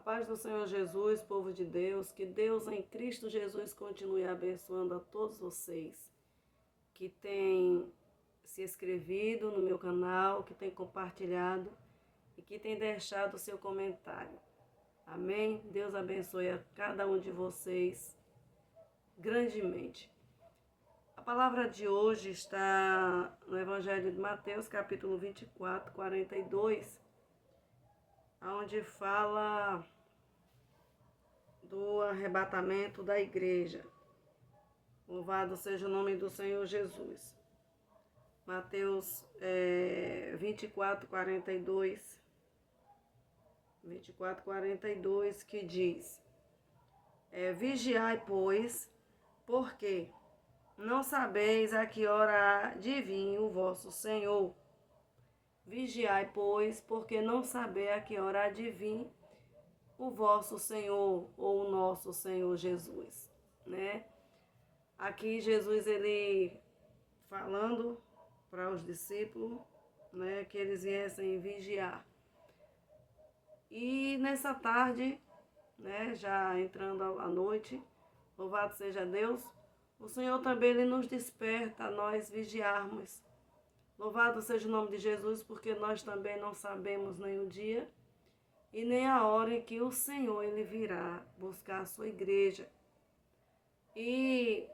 paz do Senhor Jesus, povo de Deus, que Deus em Cristo Jesus continue abençoando a todos vocês que têm se inscrevido no meu canal, que têm compartilhado e que têm deixado o seu comentário. Amém? Deus abençoe a cada um de vocês grandemente. A palavra de hoje está no Evangelho de Mateus, capítulo 24, 42, onde fala do arrebatamento da igreja. Louvado seja o nome do Senhor Jesus. Mateus 24, 42, que diz: Vigiai, pois, porque não sabeis a que hora há de vir o vosso Senhor. Vigiai, pois, porque não sabeis a que hora há de vir o vosso Senhor ou o nosso Senhor Jesus, né? Aqui Jesus, ele falando para os discípulos, né, que eles viessem vigiar. E nessa tarde, né, já entrando a noite, louvado seja Deus, o Senhor também ele nos desperta a nós vigiarmos. Louvado seja o nome de Jesus, porque nós também não sabemos nem o dia e nem a hora em que o Senhor ele virá buscar a sua igreja. E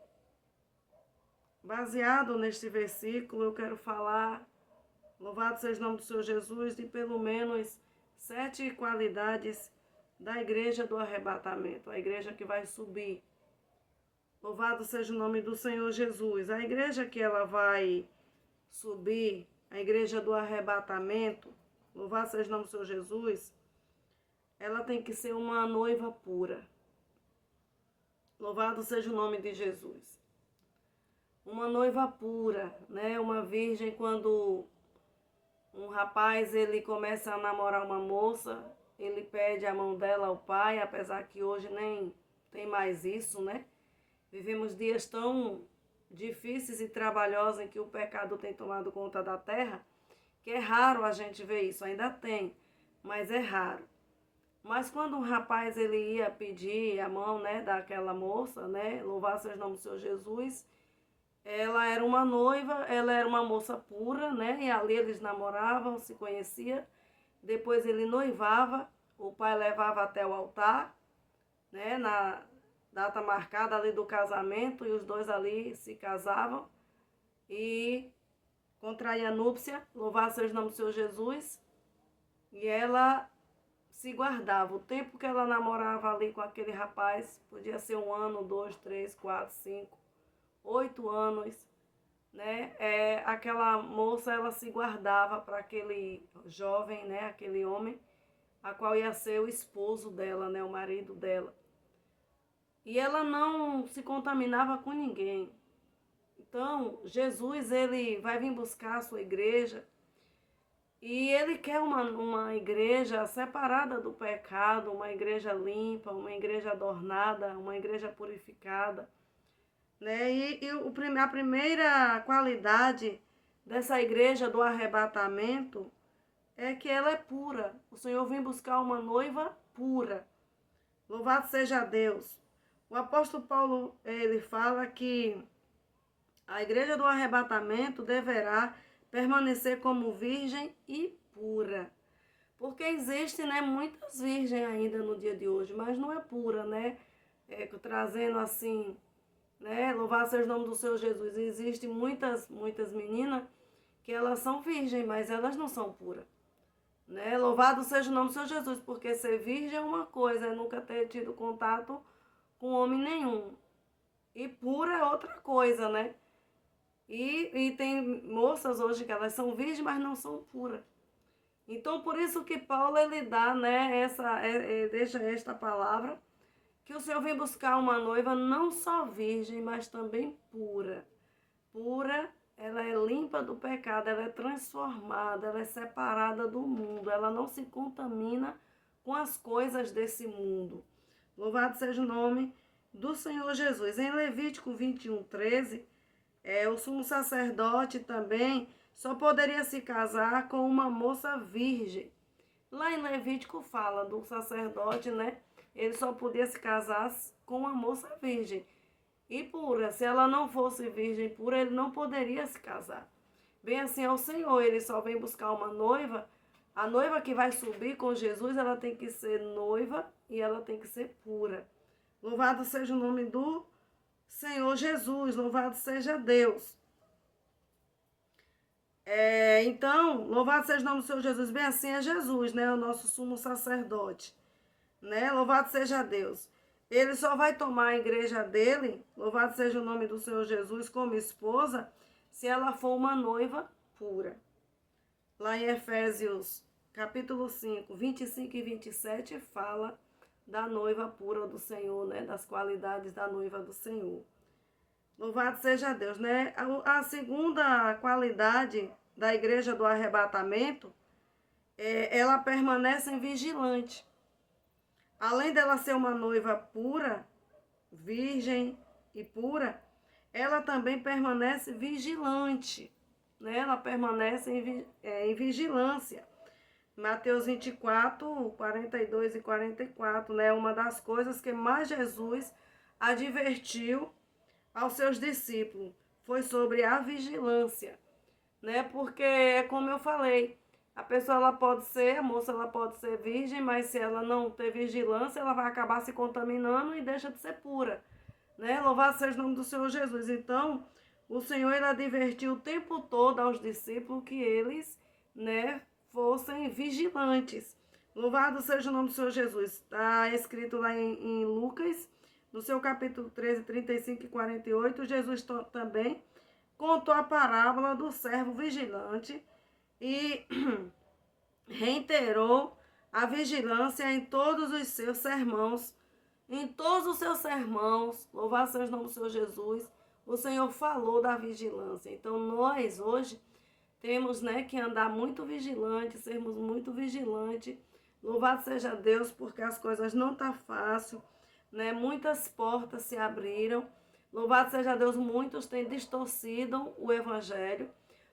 baseado neste versículo, eu quero falar, louvado seja o nome do Senhor Jesus, de pelo menos 7 qualidades da igreja do arrebatamento, a igreja que vai subir. Louvado seja o nome do Senhor Jesus. A igreja que ela vai subir, a igreja do arrebatamento, louvado seja o nome do Senhor Jesus, ela tem que ser uma noiva pura. Louvado seja o nome de Jesus. Uma noiva pura, né? Uma virgem, quando um rapaz ele começa a namorar uma moça, ele pede a mão dela ao pai, apesar que hoje nem tem mais isso, né? Vivemos dias tão difíceis e trabalhosos em que o pecado tem tomado conta da terra, que é raro a gente ver isso, ainda tem, mas é raro. Mas quando um rapaz ele ia pedir a mão, né, daquela moça, né, louvado seja o nome do Senhor Jesus, ela era uma noiva, ela era uma moça pura, né, e ali eles namoravam, se conheciam, depois ele noivava, o pai levava até o altar, né, na data marcada ali do casamento, e os dois ali se casavam e contraíam a núpcia, louvado seja o nome do Senhor Jesus, e ela se guardava. O tempo que ela namorava ali com aquele rapaz, podia ser 1 ano, 2, 3, 4, 5, 8 anos, né? Aquela moça, ela se guardava para aquele jovem, né? Aquele homem, a qual ia ser o esposo dela, né? O marido dela. E ela não se contaminava com ninguém. Então, Jesus, ele vai vir buscar a sua igreja, e ele quer uma igreja separada do pecado, uma igreja limpa, uma igreja adornada, uma igreja purificada, né? A primeira qualidade dessa igreja do arrebatamento é que ela é pura. O Senhor vem buscar uma noiva pura. Louvado seja Deus. O apóstolo Paulo, ele fala que a igreja do arrebatamento deverá permanecer como virgem e pura. Porque existem, né, muitas virgens ainda no dia de hoje, mas não é pura, né? Trazendo assim, né? Louvado seja o nome do Senhor Jesus. Existem muitas meninas que elas são virgens, mas elas não são puras, né? Louvado seja o nome do Senhor Jesus, porque ser virgem é uma coisa, é nunca ter tido contato com homem nenhum. E pura é outra coisa, né? E tem moças hoje que elas são virgens, mas não são puras. Então, por isso que Paulo, ele dá, né, deixa esta palavra, que o Senhor vem buscar uma noiva não só virgem, mas também pura. Pura, ela é limpa do pecado, ela é transformada, ela é separada do mundo, ela não se contamina com as coisas desse mundo. Louvado seja o nome do Senhor Jesus. Em Levítico 21, 13, o sumo sacerdote também só poderia se casar com uma moça virgem. Lá em Levítico fala do sacerdote, né? Ele só podia se casar com uma moça virgem e pura. Se ela não fosse virgem pura, ele não poderia se casar. Bem assim é o Senhor, ele só vem buscar uma noiva. A noiva que vai subir com Jesus, ela tem que ser noiva e ela tem que ser pura. Louvado seja o nome do Senhor Jesus, louvado seja Deus. Então, louvado seja o nome do Senhor Jesus. Bem assim é Jesus, né? O nosso sumo sacerdote, né? Louvado seja Deus. Ele só vai tomar a igreja dele, louvado seja o nome do Senhor Jesus, como esposa, se ela for uma noiva pura. Lá em Efésios, capítulo 5, 25 e 27, fala da noiva pura do Senhor, né? Das qualidades da noiva do Senhor. Louvado seja Deus, né? A segunda qualidade da igreja do arrebatamento ela permanece vigilante. Além dela ser uma noiva pura, virgem e pura, ela também permanece vigilante, né? Ela permanece em vigilância. Mateus 24, 42 e 44, né? Uma das coisas que mais Jesus advertiu aos seus discípulos foi sobre a vigilância, né? Porque é como eu falei, a pessoa ela pode ser, a moça ela pode ser virgem, mas se ela não ter vigilância, ela vai acabar se contaminando e deixa de ser pura, né? Louvado seja o nome do Senhor Jesus. Então, o Senhor ele advertiu o tempo todo aos discípulos que eles, né, fossem vigilantes. Louvado seja o nome do Senhor Jesus. Está escrito lá em Lucas, no seu capítulo 13, 35 e 48, Jesus também contou a parábola do servo vigilante e reiterou a vigilância em todos os seus sermões. Em todos os seus sermões, louvado seja o nome do Senhor Jesus, o Senhor falou da vigilância. Então, nós hoje temos, né, que andar muito vigilante, sermos muito vigilantes. Louvado seja Deus, porque as coisas não estão fáceis, né? Muitas portas se abriram. Louvado seja Deus, muitos têm distorcido o evangelho,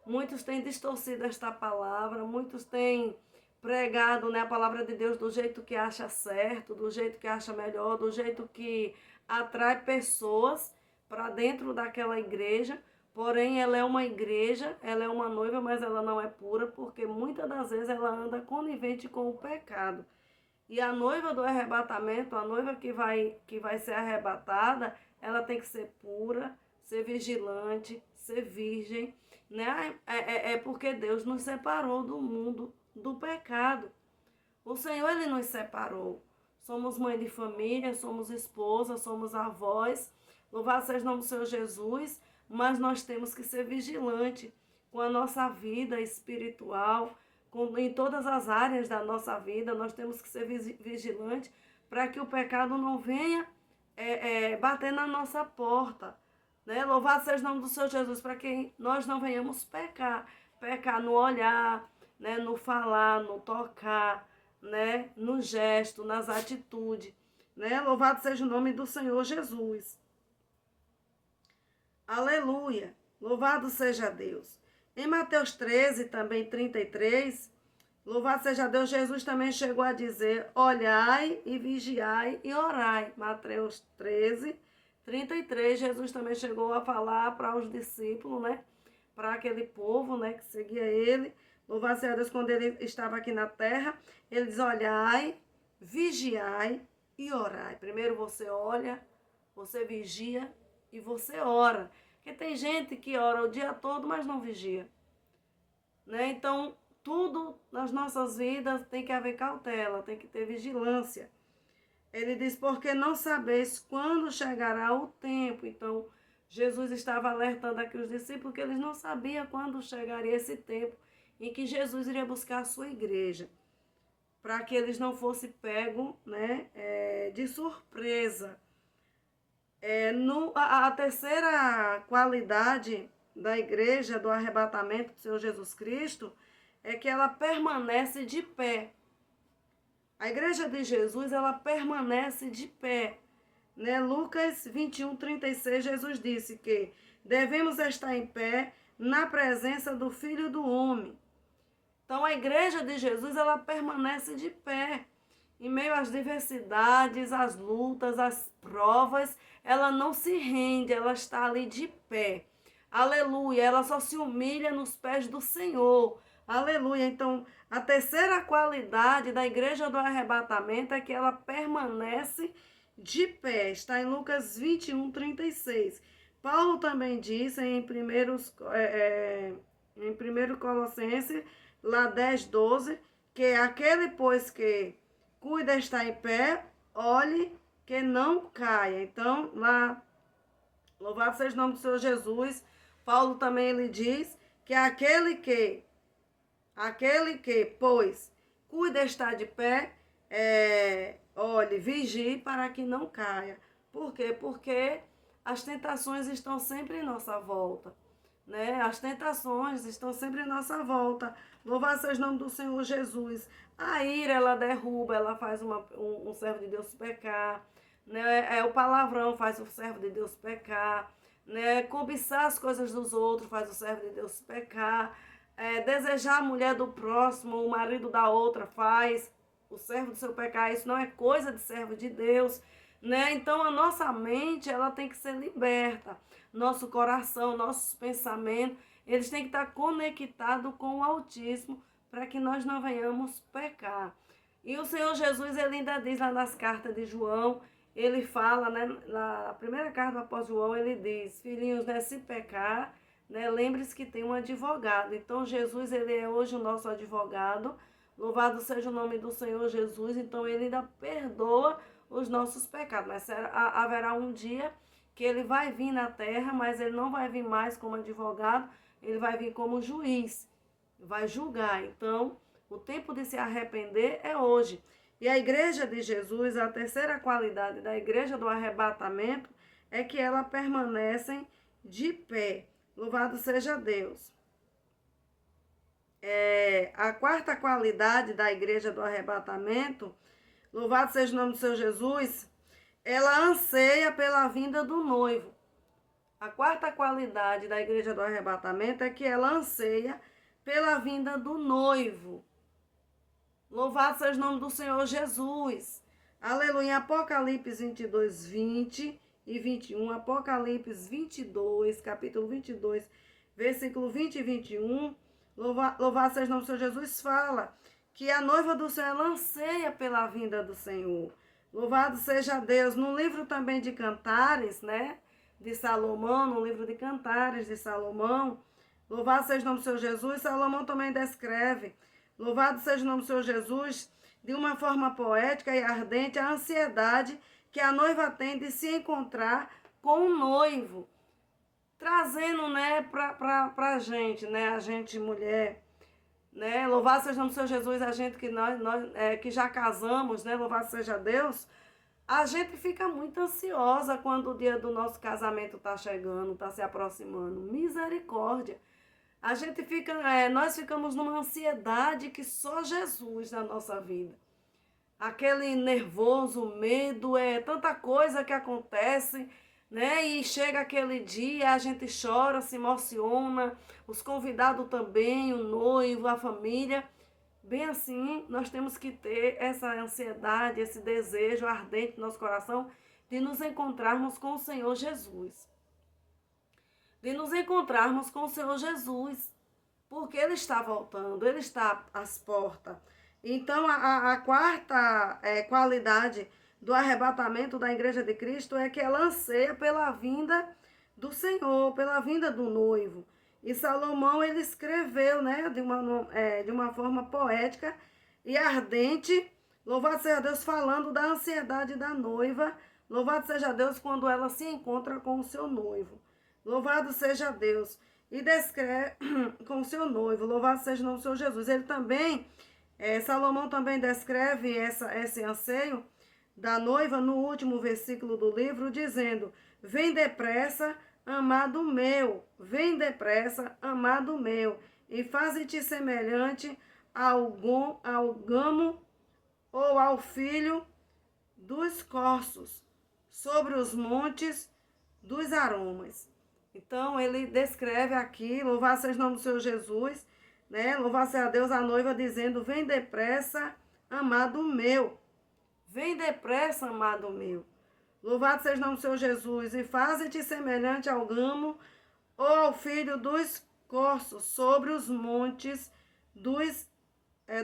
muitos têm distorcido esta palavra, muitos têm pregado, né, a palavra de Deus do jeito que acha certo, do jeito que acha melhor, do jeito que atrai pessoas para dentro daquela igreja. Porém, ela é uma igreja, ela é uma noiva, mas ela não é pura, porque muitas das vezes ela anda conivente com o pecado. E a noiva do arrebatamento, a noiva que vai ser arrebatada, ela tem que ser pura, ser vigilante, ser virgem, né? É porque Deus nos separou do mundo do pecado. O Senhor, ele nos separou. Somos mãe de família, somos esposa, somos avós. Louvado seja o nome do Senhor Jesus, mas nós temos que ser vigilantes com a nossa vida espiritual, em todas as áreas da nossa vida. Nós temos que ser vigilantes para que o pecado não venha bater na nossa porta, né? Louvado seja o nome do Senhor Jesus, para que nós não venhamos pecar no olhar, né? No falar, no tocar, né? No gesto, nas atitudes, né? Louvado seja o nome do Senhor Jesus. Aleluia! Louvado seja Deus. Em Mateus 13, também 33, louvado seja Deus, Jesus também chegou a dizer: olhai e vigiai e orai. Mateus 13, 33, Jesus também chegou a falar para os discípulos, né? Para aquele povo, né, que seguia ele. Louvado seja Deus, quando ele estava aqui na terra, ele diz: olhai, vigiai e orai. Primeiro você olha, você vigia e você ora. Porque tem gente que ora o dia todo, mas não vigia, né? Então, tudo nas nossas vidas tem que haver cautela, tem que ter vigilância. Ele diz: porque não sabeis quando chegará o tempo. Então, Jesus estava alertando aqui os discípulos que eles não sabiam quando chegaria esse tempo em que Jesus iria buscar a sua igreja, para que eles não fossem pegos, né, de surpresa. A terceira qualidade da igreja do arrebatamento do Senhor Jesus Cristo é que ela permanece de pé. A igreja de Jesus, ela permanece de pé, né? Lucas 21, 36, Jesus disse que devemos estar em pé na presença do Filho do Homem. Então a igreja de Jesus, ela permanece de pé. Em meio às diversidades, às lutas, às provas, ela não se rende, ela está ali de pé. Aleluia, ela só se humilha nos pés do Senhor. Aleluia. Então, a terceira qualidade da igreja do arrebatamento é que ela permanece de pé. Está em Lucas 21, 36. Paulo também disse em 1 Colossenses, lá 10, 12, que aquele, pois, que cuida estar em pé, olhe que não caia. Então, lá, louvado seja o nome do Senhor Jesus, Paulo também ele diz que aquele que, pois, cuida estar de pé, olhe, vigie para que não caia. Por quê? Porque as tentações estão sempre em nossa volta, né? As tentações estão sempre em nossa volta. Louvado seja o nome do Senhor Jesus. A ira, ela derruba, ela faz um servo de Deus pecar, né? O palavrão faz o servo de Deus pecar, né? Cobiçar as coisas dos outros faz o servo de Deus pecar, desejar a mulher do próximo, o marido da outra faz o servo do seu pecar. Isso não é coisa de servo de Deus, né? Então a nossa mente, ela tem que ser liberta. Nosso coração, nossos pensamentos, eles têm que estar conectados com o Altíssimo para que nós não venhamos pecar. E o Senhor Jesus, ele ainda diz lá nas cartas de João, ele fala, né, na primeira carta do apóstolo João, ele diz: filhinhos, né, se pecar, né, lembre-se que tem um advogado. Então Jesus, ele é hoje o nosso advogado. Louvado seja o nome do Senhor Jesus. Então ele ainda perdoa os nossos pecados. Mas haverá um dia que ele vai vir na terra, mas ele não vai vir mais como advogado, ele vai vir como juiz, vai julgar. Então, o tempo de se arrepender é hoje. E a igreja de Jesus, a terceira qualidade da igreja do arrebatamento é que ela permanecem de pé. Louvado seja Deus. A quarta qualidade da igreja do arrebatamento, louvado seja o nome do Senhor Jesus, ela anseia pela vinda do noivo. A quarta qualidade da igreja do arrebatamento é que ela anseia pela vinda do noivo. Louvado seja o nome do Senhor Jesus. Aleluia. Apocalipse 22, 20 e 21. Apocalipse 22, capítulo 22, versículo 20 e 21. Louvado seja o nome do Senhor Jesus. Fala que a noiva do Senhor ela anseia pela vinda do Senhor. Louvado seja Deus. No livro também de Cantares, né? De Salomão, no livro de Cantares de Salomão. Louvado seja o nome do Senhor Jesus. Salomão também descreve, louvado seja o nome do Senhor Jesus, de uma forma poética e ardente, a ansiedade que a noiva tem de se encontrar com o noivo. Trazendo, né, pra gente, né, a gente mulher, né, louvado seja o nome do Senhor Jesus, a gente que nós que já casamos, né, louvado seja Deus, a gente fica muito ansiosa quando o dia do nosso casamento está chegando, está se aproximando. Misericórdia. A gente fica, nós ficamos numa ansiedade que só Jesus na nossa vida. Aquele nervoso, medo, tanta coisa que acontece, né? E chega aquele dia, a gente chora, se emociona, os convidados também, o noivo, a família. Bem assim, nós temos que ter essa ansiedade, esse desejo ardente no nosso coração de nos encontrarmos com o Senhor Jesus. De nos encontrarmos com o Senhor Jesus, porque Ele está voltando, Ele está às portas. Então, a quarta qualidade do arrebatamento da Igreja de Cristo é que ela anseia pela vinda do Senhor, pela vinda do noivo. E Salomão, ele escreveu, né, de uma forma poética e ardente, louvado seja Deus, falando da ansiedade da noiva, louvado seja Deus quando ela se encontra com o seu noivo. Louvado seja Deus. E descreve com o seu noivo, louvado seja o nome do Senhor Jesus. Ele também, Salomão também descreve esse anseio da noiva no último versículo do livro, dizendo: vem depressa, amado meu, vem depressa, amado meu, e faze-te semelhante ao gamo ou ao filho dos corços, sobre os montes dos aromas. Então, ele descreve aqui, louvado seja o nome do Senhor Jesus, né? Louvado seja Deus, a noiva dizendo: vem depressa, amado meu. Vem depressa, amado meu. Louvado seja o nome do Senhor Jesus. E faze-te semelhante ao gamo ou ao filho dos corços sobre os montes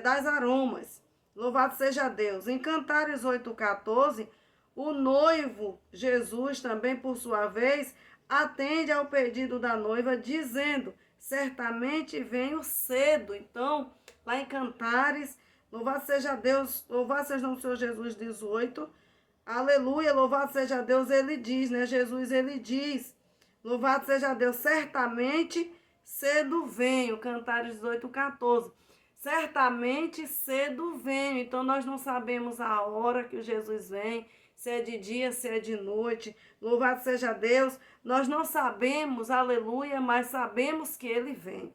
das aromas. Louvado seja Deus. Em Cantares 8,14, o noivo Jesus também, por sua vez, atende ao pedido da noiva, dizendo: certamente venho cedo. Então, lá em Cantares, louvado seja Deus, louvado seja o nome do Senhor Jesus 18, aleluia, louvado seja Deus, ele diz, né? Jesus, ele diz, louvado seja Deus, certamente cedo venho. Cantares 18,14. Certamente cedo venho. Então nós não sabemos a hora que o Jesus vem, se é de dia, se é de noite. Louvado seja Deus. Nós não sabemos, aleluia, mas sabemos que ele vem.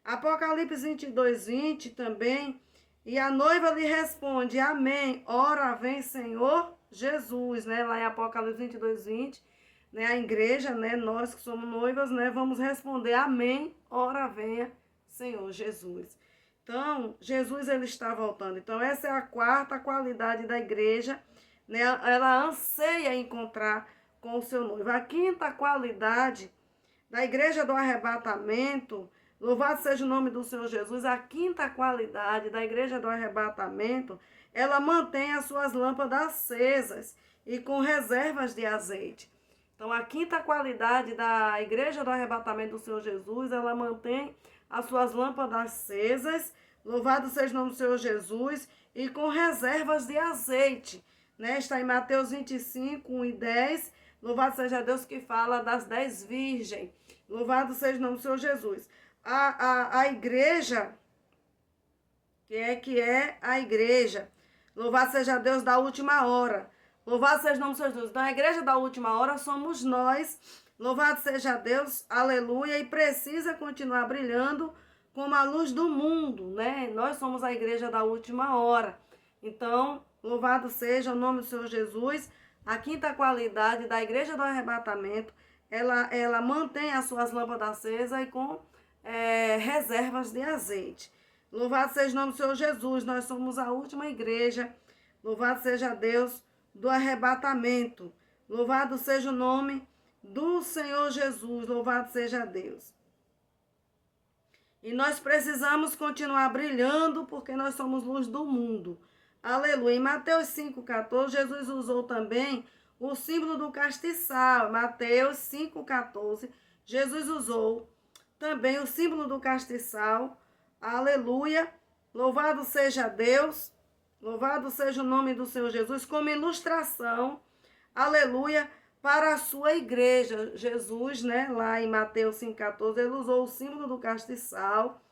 Apocalipse 22:20 também. E a noiva lhe responde: amém. Ora vem, Senhor Jesus, né? Lá em Apocalipse 22:20, né? A igreja, né? Nós que somos noivas, né? Vamos responder: amém. Ora venha, Senhor Jesus. Então, Jesus, ele está voltando. Então, essa é a quarta qualidade da igreja, né? Ela anseia encontrar com o seu noivo. A quinta qualidade da igreja do arrebatamento, louvado seja o nome do Senhor Jesus, a quinta qualidade da igreja do arrebatamento, ela mantém as suas lâmpadas acesas e com reservas de azeite. Então, a quinta qualidade da igreja do arrebatamento do Senhor Jesus, ela mantém as suas lâmpadas acesas, louvado seja o nome do Senhor Jesus, e com reservas de azeite, né? Está em Mateus 25, 1 e 10, louvado seja Deus, que fala das 10 virgens, louvado seja o nome do Senhor Jesus. A igreja, que é a igreja, louvado seja Deus da última hora, louvado seja o nome do Senhor Jesus. Então, a igreja da última hora somos nós, louvado seja Deus, aleluia, e precisa continuar brilhando como a luz do mundo, né? Nós somos a igreja da última hora. Então, louvado seja o nome do Senhor Jesus. A quinta qualidade da igreja do arrebatamento, ela mantém as suas lâmpadas acesas e com reservas de azeite. Louvado seja o nome do Senhor Jesus. Nós somos a última igreja, louvado seja Deus, do arrebatamento. Louvado seja o nome do Senhor Jesus, louvado seja Deus. E nós precisamos continuar brilhando porque nós somos luz do mundo. Aleluia. Em Mateus 5,14, Jesus usou também o símbolo do castiçal. Mateus 5,14, Jesus usou também o símbolo do castiçal. Aleluia. Louvado seja Deus. Louvado seja o nome do Senhor Jesus como ilustração. Aleluia. Para a sua igreja. Jesus, né, lá em Mateus 5,14, ele usou o símbolo do castiçal.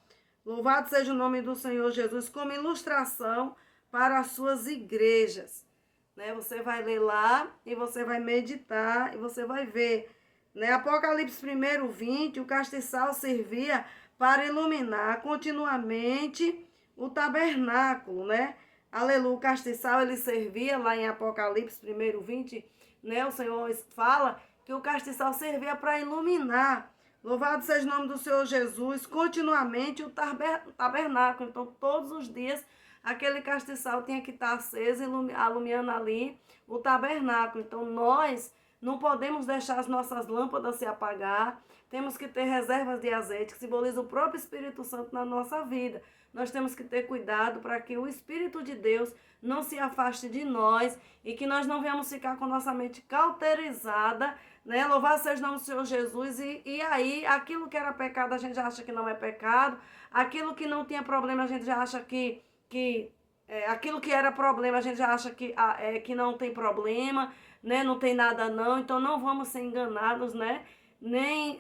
Louvado seja o nome do Senhor Jesus como ilustração para as suas igrejas. Né? Você vai ler lá e você vai meditar e você vai ver. Né? Apocalipse 1:20, o castiçal servia para iluminar continuamente o tabernáculo, né? Aleluia, o castiçal ele servia lá em Apocalipse 1:20, né? O Senhor fala que o castiçal servia para iluminar. Louvado seja o nome do Senhor Jesus, continuamente o tabernáculo. Então, todos os dias, aquele castiçal tinha que estar aceso, iluminando ali o tabernáculo. Então, nós não podemos deixar as nossas lâmpadas se apagar. Temos que ter reservas de azeite, que simboliza o próprio Espírito Santo na nossa vida. Nós temos que ter cuidado para que o Espírito de Deus não se afaste de nós e que nós não venhamos ficar com nossa mente cauterizada, né? Louvado seja o nome do Senhor Jesus. E aí, aquilo que era pecado, a gente já acha que não é pecado. Aquilo que não tinha problema, a gente já acha aquilo que era problema, a gente já acha que não tem problema, né? Não tem nada não. Então, não vamos ser enganados, né? Nem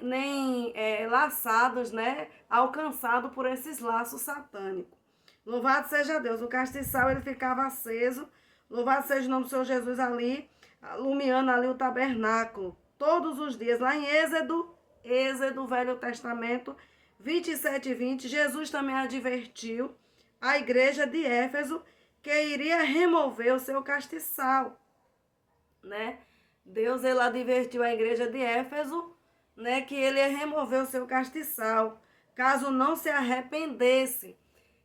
laçados, né? Alcançados por esses laços satânicos. Louvado seja Deus. O castiçal, ele ficava aceso. Louvado seja o nome do Senhor Jesus ali, iluminando ali o tabernáculo. Todos os dias. Lá em Êxodo, Velho Testamento, 27:20, Jesus também advertiu a igreja de Éfeso que iria remover o seu castiçal, né? Deus, ele advertiu a igreja de Éfeso, né, que ele ia remover o seu castiçal. caso não se arrependesse.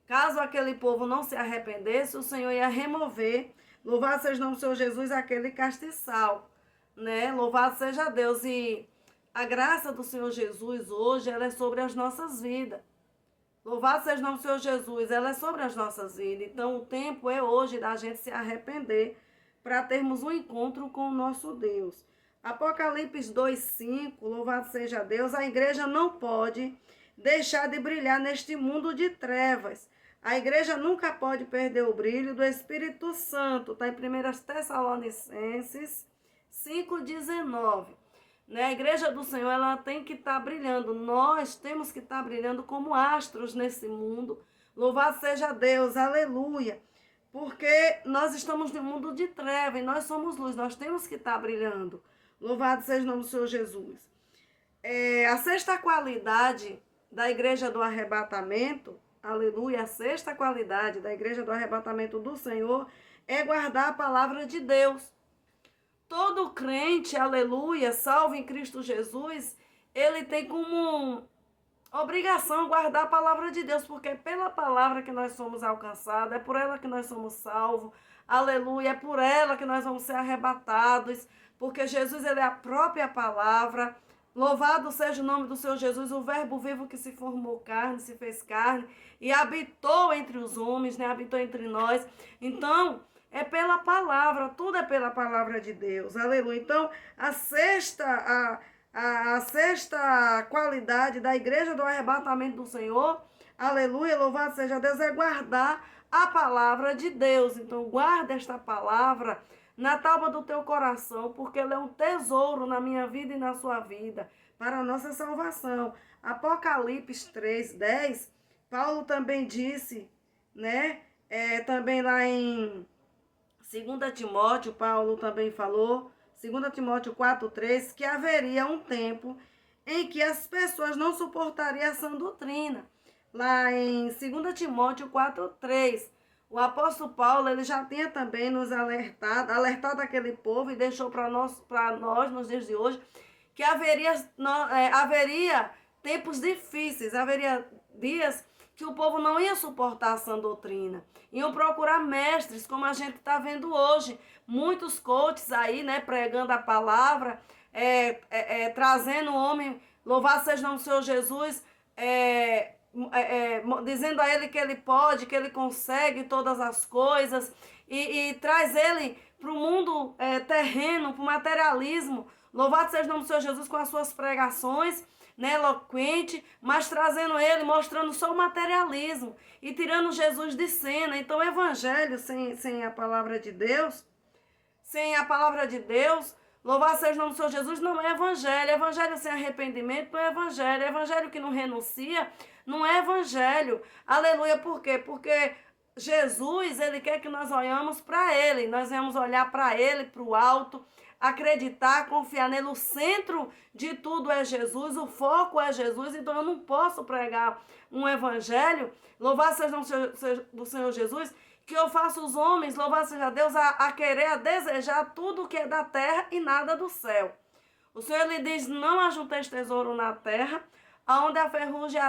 Caso aquele povo não se arrependesse, o Senhor ia remover, louvado seja o nome do Senhor Jesus, aquele castiçal, né? Louvado seja Deus. E a graça do Senhor Jesus hoje, ela é sobre as nossas vidas. Louvado seja o nome do Senhor Jesus, ela é sobre as nossas vidas. Então, o tempo é hoje da gente se arrepender para termos um encontro com o nosso Deus. Apocalipse 2:5, louvado seja Deus, a igreja não pode deixar de brilhar neste mundo de trevas. A igreja nunca pode perder o brilho do Espírito Santo. Está em 1 Tessalonicenses 5:19. Né? A igreja do Senhor, ela tem que estar brilhando. Nós temos que estar brilhando como astros nesse mundo. Louvado seja Deus, aleluia. Porque nós estamos no mundo de treva e nós somos luz. Nós temos que estar brilhando. Louvado seja o nome do Senhor Jesus. A sexta qualidade da igreja do arrebatamento, aleluia, a sexta qualidade da igreja do arrebatamento do Senhor é guardar a palavra de Deus. Todo crente, aleluia, salvo em Cristo Jesus, ele tem como obrigação guardar a palavra de Deus, porque é pela palavra que nós somos alcançados, é por ela que nós somos salvos, aleluia, é por ela que nós vamos ser arrebatados, porque Jesus, ele é a própria palavra. Louvado seja o nome do Senhor Jesus, o verbo vivo que se formou carne, se fez carne e habitou entre os homens, né? Habitou entre nós. Então, é pela palavra, tudo é pela palavra de Deus, aleluia. Então, a sexta qualidade da igreja do arrebatamento do Senhor, aleluia, louvado seja Deus, é guardar a palavra de Deus. Então, guarda esta palavra na tábua do teu coração, porque ela é um tesouro na minha vida e na sua vida, para a nossa salvação. Apocalipse 3:10, Paulo também disse, né, também lá em 2 Timóteo, Paulo também falou, 2 Timóteo 4:3, que haveria um tempo em que as pessoas não suportariam a sã doutrina. Lá em 2 Timóteo 4:3, o apóstolo Paulo, ele já tinha também nos alertado aquele povo e deixou para nós nos dias de hoje, que haveria tempos difíceis, haveria dias que o povo não ia suportar a sã doutrina. Iam procurar mestres, como a gente está vendo hoje. Muitos coaches aí, né, pregando a palavra, trazendo o homem, louvado seja o nome do Senhor Jesus, dizendo a ele que ele pode, que ele consegue todas as coisas, e traz ele para o mundo terreno, para o materialismo. Louvado seja o nome do Senhor Jesus com as suas pregações, né, eloquente, mas trazendo ele, mostrando só o materialismo e tirando Jesus de cena. Então, o evangelho sem a palavra de Deus, louvado seja o nome do Senhor Jesus, não é evangelho. Evangelho sem arrependimento não é evangelho. Evangelho que não renuncia não é evangelho. Aleluia, por quê? Porque Jesus, ele quer que nós olhamos para ele, nós vamos olhar para ele, para o alto, acreditar, confiar nele. O centro de tudo é Jesus, o foco é Jesus. Então eu não posso pregar um evangelho, louvado seja o nome do Senhor Jesus, que eu faço os homens, louvado seja Deus, a querer, a desejar tudo que é da terra e nada do céu. O Senhor lhe diz: não ajunteis tesouro na terra, onde a ferrugem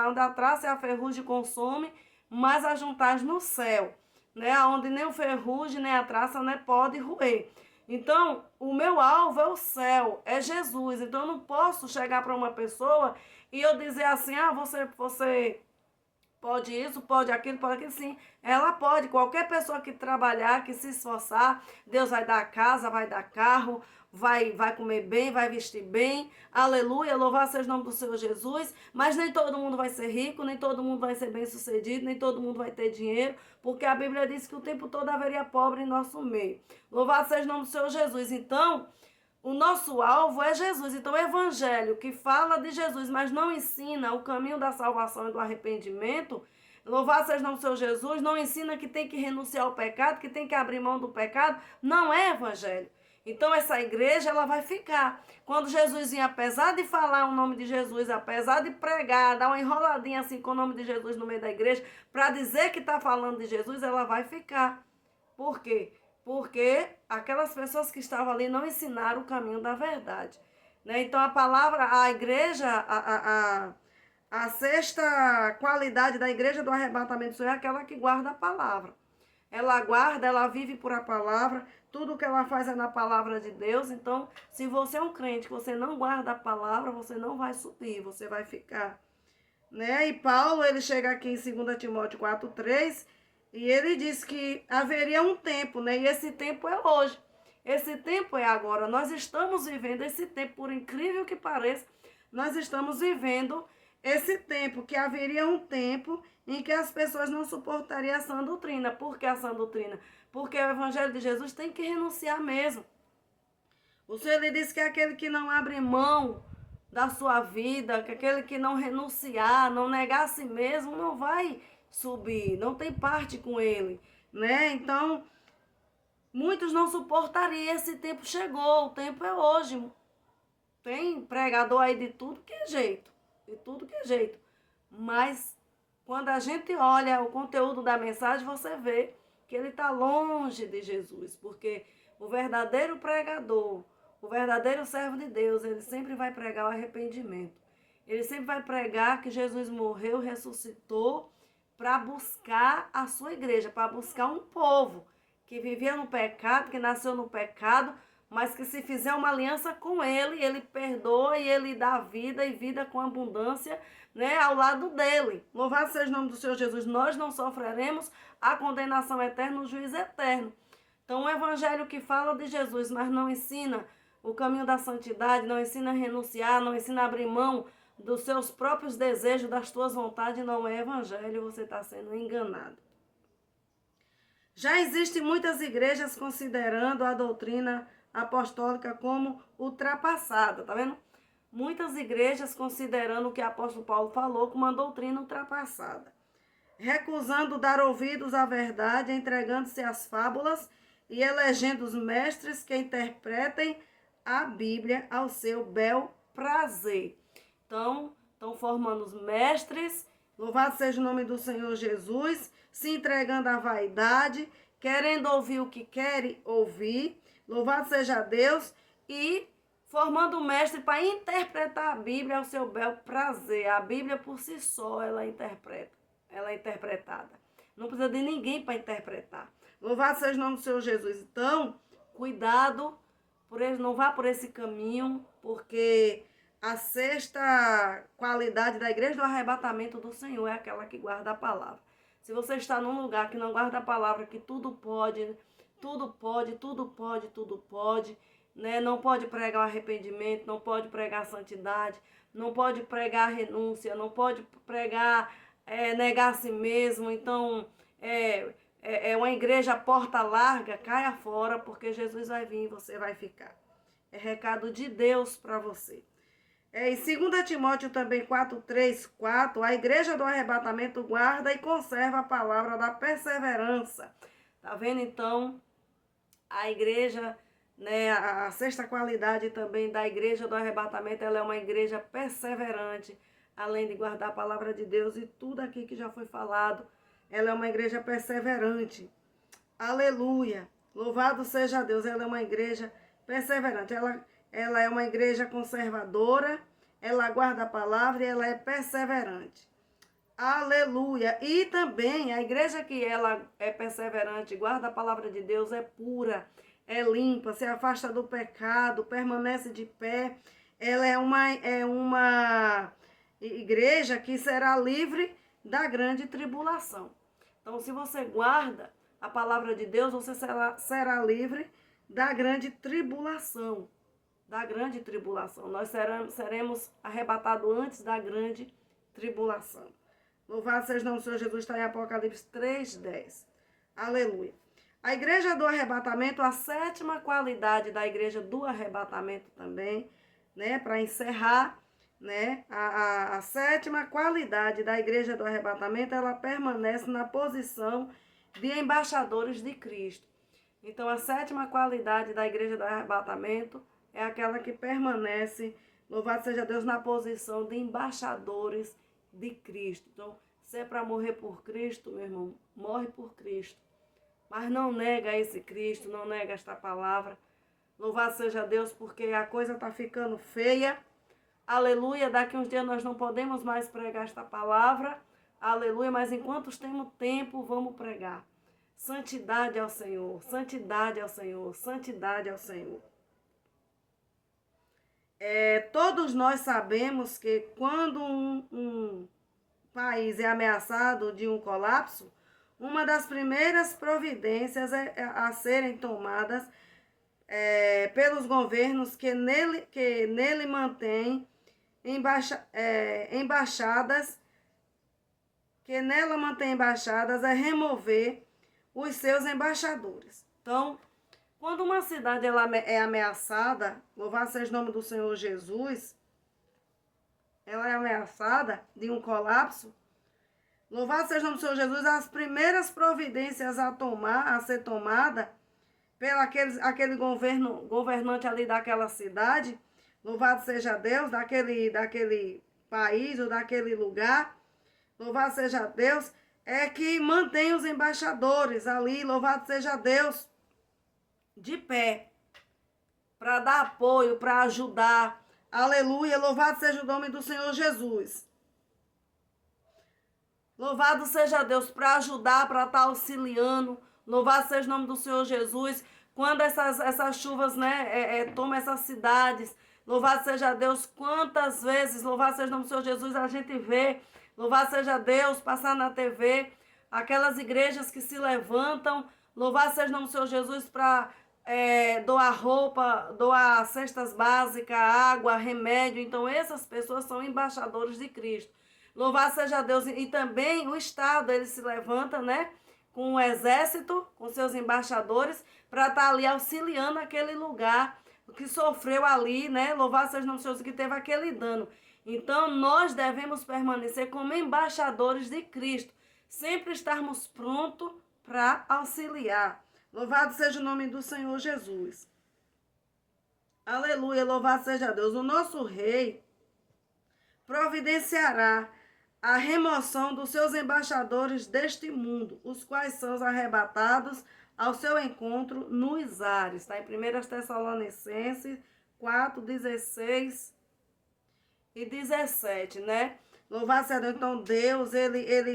onde a traça e a ferrugem consome, mas ajuntais no céu, né? Onde nem o ferrugem, nem a traça, né, pode roer. Então, o meu alvo é o céu, é Jesus. Então, eu não posso chegar para uma pessoa e eu dizer assim: ah, você pode isso, pode aquilo, sim. Ela pode. Qualquer pessoa que trabalhar, que se esforçar, Deus vai dar casa, vai dar carro, vai comer bem, vai vestir bem. Aleluia, louvado seja o nome do Senhor Jesus. Mas nem todo mundo vai ser rico, nem todo mundo vai ser bem sucedido, nem todo mundo vai ter dinheiro, porque a Bíblia diz que o tempo todo haveria pobre em nosso meio. Louvado seja o nome do Senhor Jesus. Então, o nosso alvo é Jesus. Então, o evangelho que fala de Jesus, mas não ensina o caminho da salvação e do arrependimento, louvado seja o nome do Senhor Jesus, não ensina que tem que renunciar ao pecado, que tem que abrir mão do pecado, não é evangelho. Então, essa igreja, ela vai ficar. Quando Jesus vinha, apesar de falar o nome de Jesus, apesar de pregar, dar uma enroladinha assim com o nome de Jesus no meio da igreja, para dizer que está falando de Jesus, ela vai ficar. Por quê? Porque aquelas pessoas que estavam ali não ensinaram o caminho da verdade, né? Então, a palavra, a igreja, A sexta qualidade da igreja do arrebatamento do Senhor é aquela que guarda a palavra. Ela guarda, ela vive por a palavra, tudo que ela faz é na palavra de Deus. Então, se você é um crente que você não guarda a palavra, você não vai subir, você vai ficar. Né? E Paulo, ele chega aqui em 2 Timóteo 4:3, e ele diz que haveria um tempo, né? E esse tempo é hoje. Esse tempo é agora. Nós estamos vivendo esse tempo, por incrível que pareça, nós estamos vivendo esse tempo, que haveria um tempo em que as pessoas não suportariam a sã doutrina. Por que a sã doutrina? Porque o evangelho de Jesus tem que renunciar mesmo. O Senhor ele disse que é aquele que não abre mão da sua vida, que aquele que não renunciar, não negar a si mesmo, não vai subir, não tem parte com ele, né? Então, muitos não suportariam, esse tempo chegou, o tempo é hoje. Tem pregador aí de tudo que é jeito, de tudo que é jeito. Mas quando a gente olha o conteúdo da mensagem, você vê que ele está longe de Jesus, porque o verdadeiro pregador, o verdadeiro servo de Deus, ele sempre vai pregar o arrependimento. Ele sempre vai pregar que Jesus morreu, ressuscitou para buscar a sua igreja, para buscar um povo que vivia no pecado, que nasceu no pecado, mas que se fizer uma aliança com ele, ele perdoa e ele dá vida e vida com abundância, né, ao lado dele. Louvado seja o nome do Senhor Jesus. Nós não sofreremos a condenação eterna, o juízo eterno. Então, o evangelho que fala de Jesus, mas não ensina o caminho da santidade, não ensina a renunciar, não ensina a abrir mão dos seus próprios desejos, das tuas vontades, não é evangelho, você está sendo enganado. Já existem muitas igrejas considerando a doutrina apostólica como ultrapassada, tá vendo? Muitas igrejas considerando o que o apóstolo Paulo falou como uma doutrina ultrapassada, recusando dar ouvidos à verdade, entregando-se às fábulas e elegendo os mestres que interpretem a Bíblia ao seu bel prazer. Então, estão formando os mestres, louvado seja o nome do Senhor Jesus, se entregando à vaidade, querendo ouvir o que querem ouvir, louvado seja Deus, e formando o mestre para interpretar a Bíblia ao seu bel prazer. A Bíblia por si só, ela interpreta, ela é interpretada. Não precisa de ninguém para interpretar. Louvado seja o nome do Senhor Jesus. Então, cuidado, não vá por esse caminho, porque a sexta qualidade da igreja do arrebatamento do Senhor é aquela que guarda a palavra. Se você está num lugar que não guarda a palavra, que tudo pode, tudo pode, tudo pode, tudo pode, né? Não pode pregar o arrependimento, não pode pregar a santidade, não pode pregar a renúncia, não pode pregar negar a si mesmo. Então, é uma igreja porta larga, caia fora, porque Jesus vai vir e você vai ficar. É recado de Deus para você. Em 2 Timóteo também 4:3-4, a igreja do arrebatamento guarda e conserva a palavra da perseverança. Tá vendo? Então, a igreja, né, a sexta qualidade também da igreja do arrebatamento, ela é uma igreja perseverante, além de guardar a palavra de Deus e tudo aqui que já foi falado, ela é uma igreja perseverante. Aleluia! Louvado seja Deus, ela é uma igreja perseverante. Ela é uma igreja conservadora, ela guarda a palavra e ela é perseverante. Aleluia! E também a igreja que ela é perseverante, guarda a palavra de Deus, é pura, é limpa, se afasta do pecado, permanece de pé. Ela é uma igreja que será livre da grande tribulação. Então, se você guarda a palavra de Deus, você será livre da grande tribulação. Da grande tribulação. Nós seremos arrebatados antes da grande tribulação. Louvado seja o nome do Senhor Jesus, está em Apocalipse 3:10. Aleluia. A igreja do arrebatamento, a sétima qualidade da igreja do arrebatamento também, né, para encerrar, né, a sétima qualidade da igreja do arrebatamento, ela permanece na posição de embaixadores de Cristo. Então, a sétima qualidade da igreja do arrebatamento é aquela que permanece, louvado seja Deus, na posição de embaixadores de Cristo. Então, se é para morrer por Cristo, meu irmão, morre por Cristo. Mas não nega esse Cristo, não nega esta palavra. Louvado seja Deus, porque a coisa está ficando feia. Aleluia, daqui uns dias nós não podemos mais pregar esta palavra. Aleluia, mas enquanto temos tempo, vamos pregar. Santidade ao Senhor, santidade ao Senhor, santidade ao Senhor. Todos nós sabemos que quando um país é ameaçado de um colapso, uma das primeiras providências a serem tomadas pelos governos que nele mantêm embaixadas, que nela mantém embaixadas, é remover os seus embaixadores. Então, quando uma cidade ela é ameaçada, louvado seja o nome do Senhor Jesus, ela é ameaçada de um colapso, louvado seja o nome do Senhor Jesus, as primeiras providências a ser tomada pelo aquele governante ali daquela cidade, louvado seja Deus, daquele país ou daquele lugar, louvado seja Deus, é que mantém os embaixadores ali, louvado seja Deus, de pé, para dar apoio, para ajudar. Aleluia, louvado seja o nome do Senhor Jesus. Louvado seja Deus para ajudar, para estar auxiliando. Louvado seja o nome do Senhor Jesus. Quando essas chuvas, tomam essas cidades. Louvado seja Deus. Quantas vezes, louvado seja o nome do Senhor Jesus, a gente vê. Louvado seja Deus, passar na TV. Aquelas igrejas que se levantam. Louvado seja o nome do Senhor Jesus para doar roupa, doar cestas básicas, água, remédio. Então essas pessoas são embaixadores de Cristo. Louvado seja Deus. E também o Estado, ele se levanta, com o exército, com seus embaixadores, para estar ali auxiliando aquele lugar que sofreu ali, Louvado seja o nome do Senhor, que teve aquele dano. Então, nós devemos permanecer como embaixadores de Cristo, sempre estarmos prontos para auxiliar. Louvado seja o nome do Senhor Jesus. Aleluia, louvado seja Deus. O nosso rei providenciará a remoção dos seus embaixadores deste mundo, os quais são arrebatados ao seu encontro nos ares. Está em 1 Tessalonicenses 4, 16 e 17, Louvado seja Deus. Então Deus,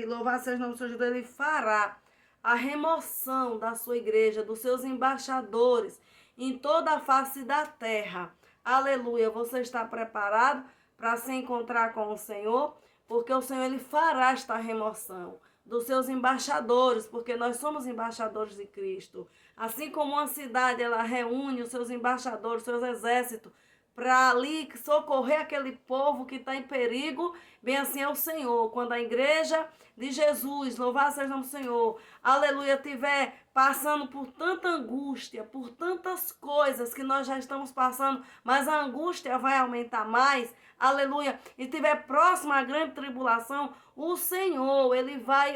louvado seja o nome do Senhor, ele fará a remoção da sua igreja, dos seus embaixadores em toda a face da terra. Aleluia. Você está preparado para se encontrar com o Senhor? Porque o Senhor, ele fará esta remoção dos seus embaixadores, porque nós somos embaixadores de Cristo. Assim como uma cidade, ela reúne os seus embaixadores, seus exércitos, para ali socorrer aquele povo que está em perigo, bem assim é o Senhor. Quando a igreja de Jesus, louvado seja o nome do Senhor, aleluia, estiver passando por tanta angústia, por tantas coisas que nós já estamos passando, mas a angústia vai aumentar mais, aleluia, e estiver próximo à grande tribulação, o Senhor, ele vai,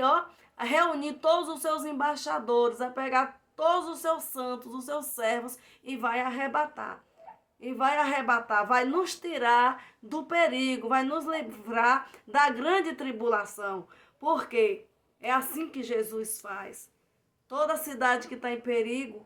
reunir todos os seus embaixadores, vai pegar todos os seus santos, os seus servos e vai arrebatar. E vai arrebatar, vai nos tirar do perigo, vai nos livrar da grande tribulação. Porque é assim que Jesus faz. Toda cidade que está em perigo,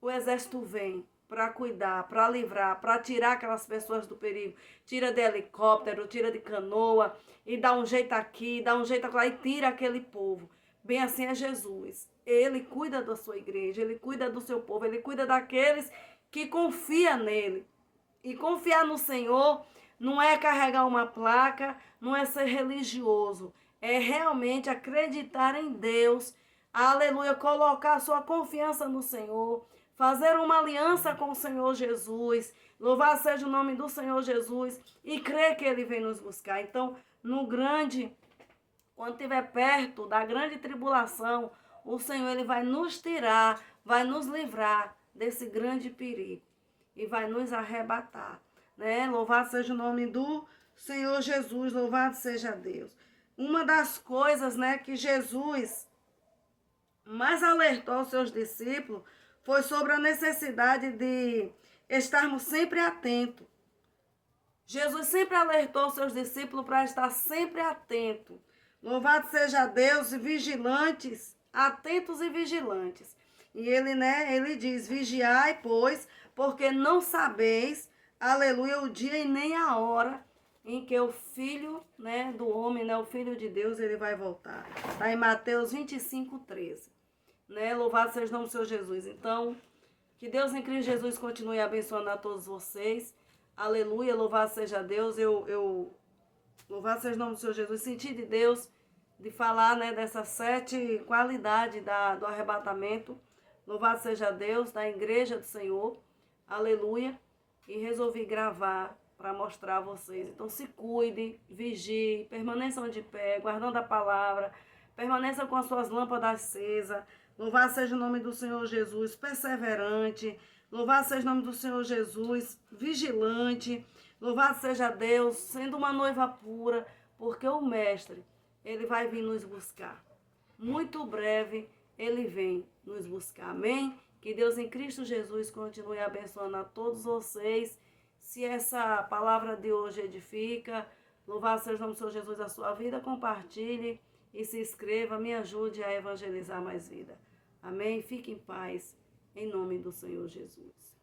o exército vem para cuidar, para livrar, para tirar aquelas pessoas do perigo. Tira de helicóptero, tira de canoa, e dá um jeito aqui, dá um jeito lá e tira aquele povo. Bem assim é Jesus. Ele cuida da sua igreja, ele cuida do seu povo, ele cuida daqueles que confia nele. E confiar no Senhor não é carregar uma placa, não é ser religioso. É realmente acreditar em Deus. Aleluia, colocar a sua confiança no Senhor. Fazer uma aliança com o Senhor Jesus. Louvado seja o nome do Senhor Jesus. E crer que Ele vem nos buscar. Então, quando estiver perto da grande tribulação, o Senhor, ele vai nos tirar, vai nos livrar desse grande perigo e vai nos arrebatar, Louvado seja o nome do Senhor Jesus, louvado seja Deus. Uma das coisas, que Jesus mais alertou aos seus discípulos foi sobre a necessidade de estarmos sempre atentos. Jesus sempre alertou os seus discípulos para estar sempre atentos. Louvado seja Deus, vigilantes, atentos e vigilantes. E ele diz, vigiai, pois, porque não sabeis, aleluia, o dia e nem a hora em que o Filho, né, do homem, né, o Filho de Deus, ele vai voltar. Está em Mateus 25:13. Né? Louvado seja o nome do Senhor Jesus. Então, que Deus em Cristo Jesus continue abençoando a todos vocês. Aleluia, louvado seja Deus. Louvado seja o nome do Senhor Jesus. Senti de Deus de falar, né, dessas 7 qualidades do arrebatamento. Louvado seja Deus, da igreja do Senhor. Aleluia. E resolvi gravar para mostrar a vocês. Então se cuide, vigie, permaneçam de pé, guardando a palavra, permaneçam com as suas lâmpadas acesas. Louvado seja o nome do Senhor Jesus, perseverante. Louvado seja o nome do Senhor Jesus, vigilante. Louvado seja Deus, sendo uma noiva pura, porque o Mestre, ele vai vir nos buscar. Muito breve, ele vem nos buscar. Amém? Que Deus em Cristo Jesus continue abençoando a todos vocês. Se essa palavra de hoje edifica, louvado seja o nome do Senhor Jesus a sua vida, compartilhe e se inscreva, me ajude a evangelizar mais vida. Amém? Fique em paz, em nome do Senhor Jesus.